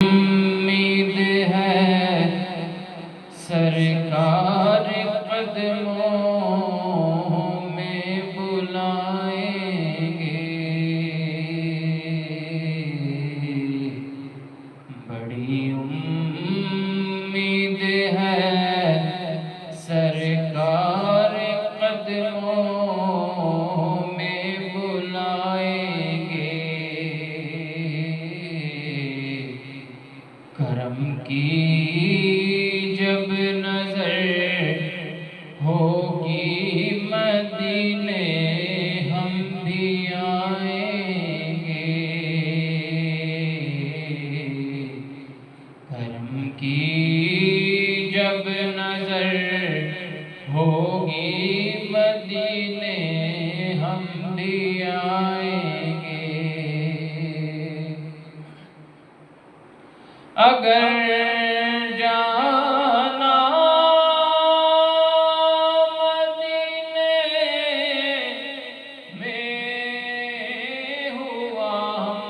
امید ہے سرکار قدموں میں بلائیں گے، بڑی امید ہے سرکار قدموں میں بلائیں گے، کرم کی جب نظر ہوگی مدینے ہم بھی آئیں گے، کرم کی جب نظر ہوگی مدینے ہم بھی آئیں گے، اگر جانا مدینے میں ہوا ہم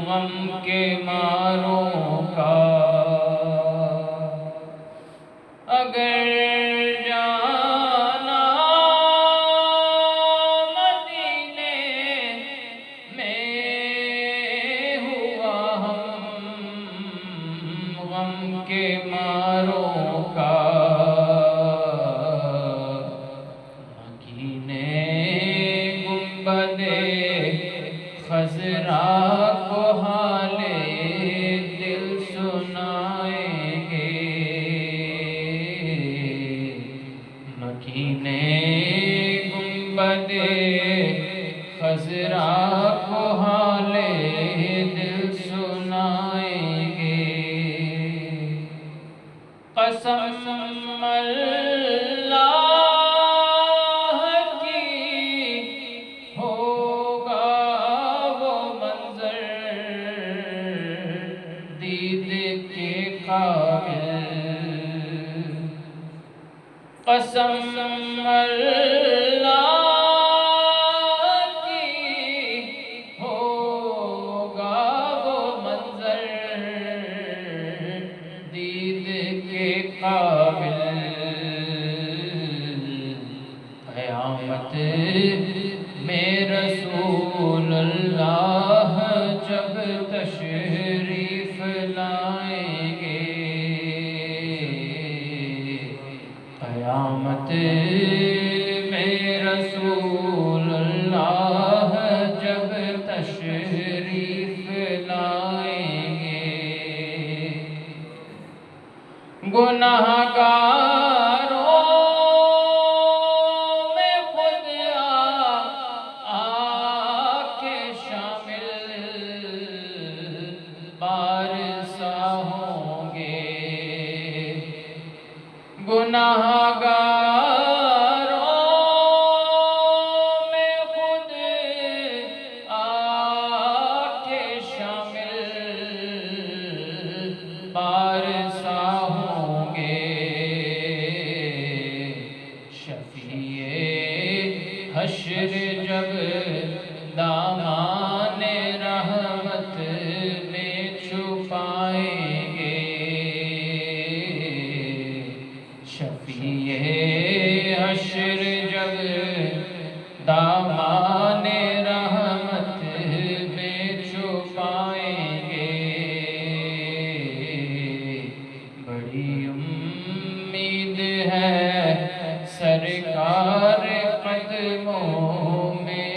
غم کے ماروں کا، اگر جانا مدینے میں ہوا ہم غم کے ماروں کا، مکینے گنبد خضرا کو حال دل سنائیں گے، مکینے گنبد خضرا کو حال دل سنائیں گے، قسم اللہ کی ہوگا وہ منظر دید کے قابل، قسم اللہ کی ہوگا وہ منظر دید کے قابل، قیامت میں رسول اللہ جب تشریف لائیں گے، قیامت میں رسول اللہ جب تشریف لائیں گے، گناہگاروں میں خود آ کے شامل بارسا ہوں گے، گناہگاروں میں خود آ کے شامل بارسا ہوں گے، شفیع حشر جب دامان رحمت میں چھپائیں گے، شفیع حشر جب دامان رحمت میں چھپائیں گے، بڑی امید ہے سرکار قدموں میں